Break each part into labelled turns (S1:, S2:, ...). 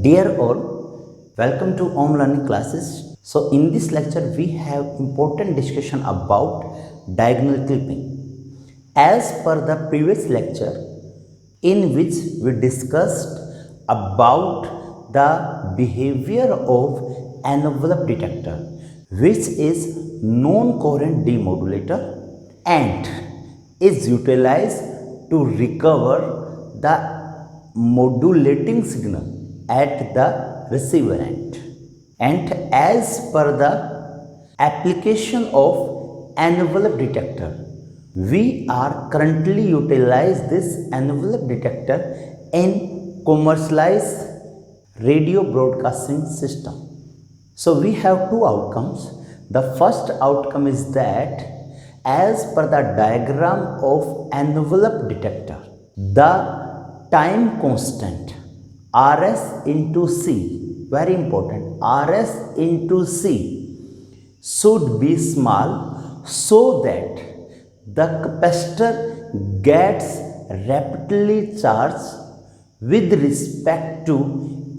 S1: Dear all, welcome to Om Learning Classes. So in this lecture we have important discussion about diagonal clipping. As per the previous lecture in which we discussed about the behavior of envelope detector, which is non-coherent demodulator and is utilized to recover the modulating signal at the receiver end. And as per the application of envelope detector, we are currently utilize this envelope detector in commercialized radio broadcasting system. So we have two outcomes. The first outcome is that as per the diagram of envelope detector, the time constant Rs into C, very important, Rs into C should be small so that the capacitor gets rapidly charged with respect to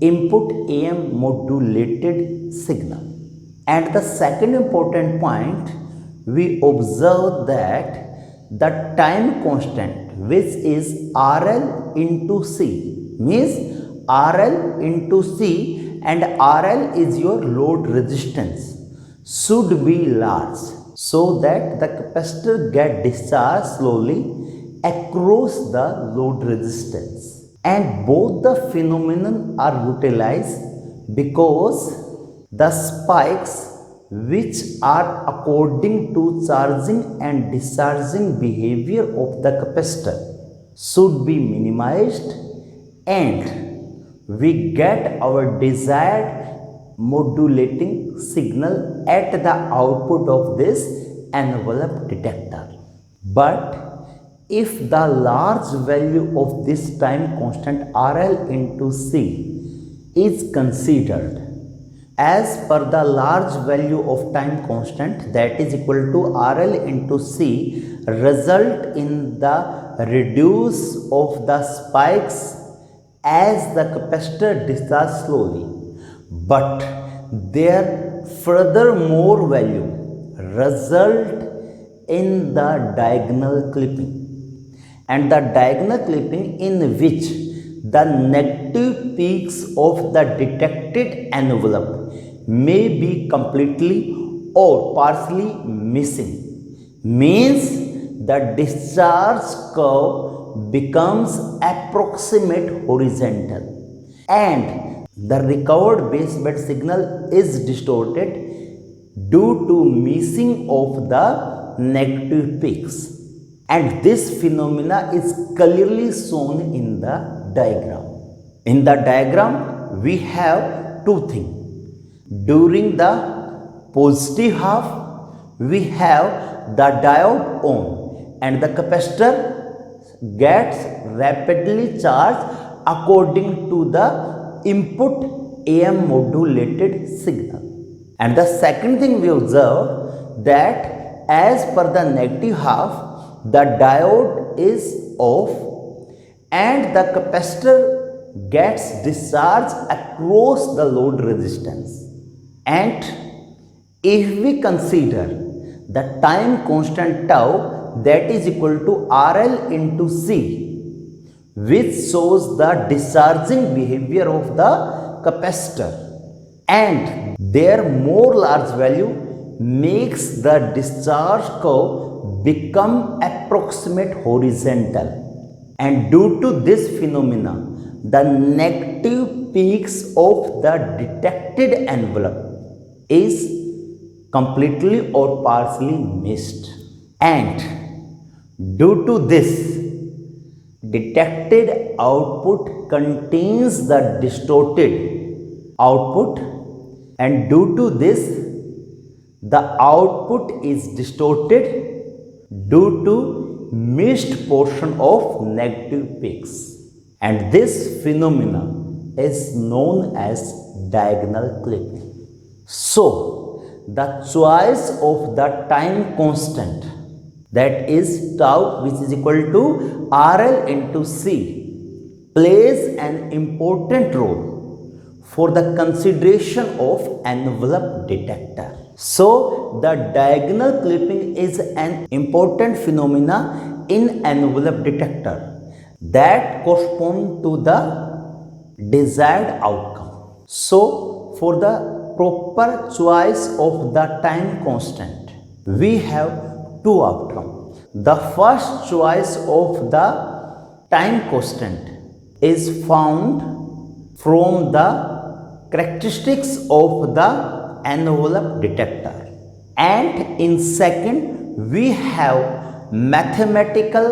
S1: input AM modulated signal. And the second important point, we observe that the time constant, which is RL into C, means RL into C, and RL is your load resistance, should be large so that the capacitor get discharged slowly across the load resistance. And both the phenomenon are utilized because the spikes which are according to charging and discharging behavior of the capacitor should be minimized and we get our desired modulating signal at the output of this envelope detector. But if the large value of this time constant RL into C is considered, as per the large value of time constant, that is equal to RL into C, result in the reduce of the spikes as the capacitor discharges slowly, but their furthermore value result in the diagonal clipping, and the diagonal clipping in which the negative peaks of the detected envelope may be completely or partially missing, means the discharge curve becomes approximate horizontal and the recovered baseband signal is distorted due to missing of the negative peaks. And this phenomena is clearly shown in the diagram. In the diagram, we have two things. During the positive half, we have the diode on and the capacitor gets rapidly charged according to the input AM modulated signal. And the second thing we observe that as per the negative half, the diode is off and the capacitor gets discharged across the load resistance. And if we consider the time constant tau, that is equal to RL into C, which shows the discharging behavior of the capacitor, and their more large value makes the discharge curve become approximate horizontal. And due to this phenomena, the negative peaks of the detected envelope is completely or partially missed. And due to this, detected output contains the distorted output, and due to this, the output is distorted due to missed portion of negative peaks. And this phenomena is known as diagonal clipping. So, the choice of the time constant, that is tau, which is equal to RL into C, plays an important role for the consideration of envelope detector. So the diagonal clipping is an important phenomena in envelope detector that correspond to the desired outcome. So for the proper choice of the time constant, we have two outcomes. The first choice of the time constant is found from the characteristics of the envelope detector, and in second we have mathematical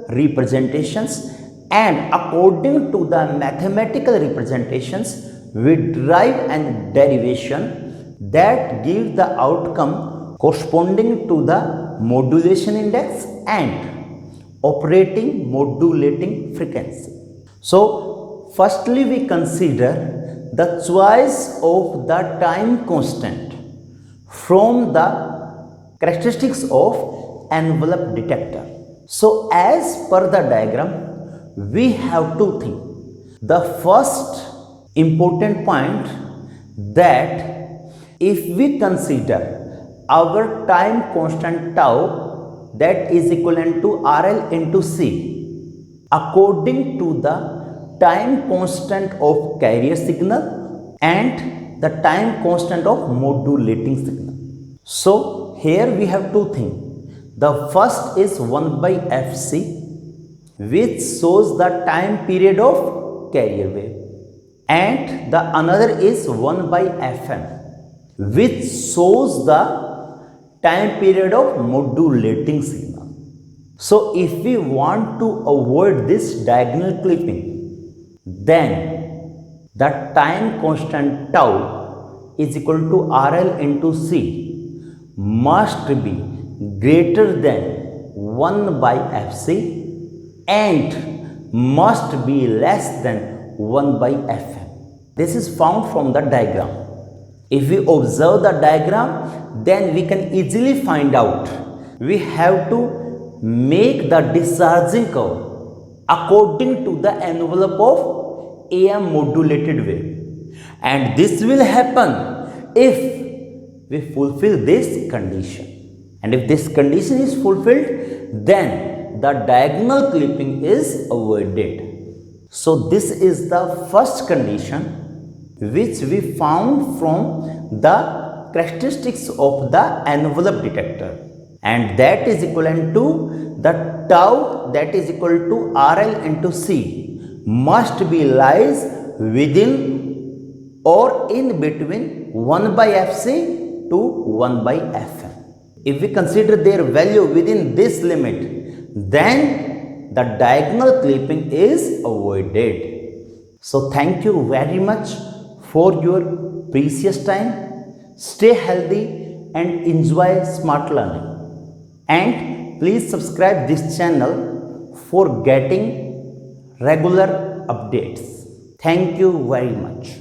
S1: representations, and according to the mathematical representations we derive an derivation that gives the outcome corresponding to the modulation index and operating modulating frequency. So firstly we consider the choice of the time constant from the characteristics of envelope detector. So as per the diagram, we have two things. The first important point, that if we consider our time constant tau, that is equivalent to RL into C, according to the time constant of carrier signal and the time constant of modulating signal. So here we have two things. The first is 1 by Fc, which shows the time period of carrier wave, and the another is 1 by Fm, which shows the time period of modulating signal. So if we want to avoid this diagonal clipping, then the time constant tau is equal to RL into C must be greater than 1 by Fc and must be less than 1 by Fm. This is found from the diagram. If we observe the diagram, then we can easily find out. We have to make the discharging curve according to the envelope of AM modulated wave, and this will happen if we fulfill this condition, and if this condition is fulfilled, then the diagonal clipping is avoided. So this is the first condition which we found from the characteristics of the envelope detector, and that is equivalent to the tau, that is equal to RL into C must be lies within or in between 1 by Fc to 1 by Fm. If we consider their value within this limit, then the diagonal clipping is avoided. So thank you very much for your precious time. Stay healthy and enjoy smart learning. And please subscribe this channel for getting regular updates. Thank you very much.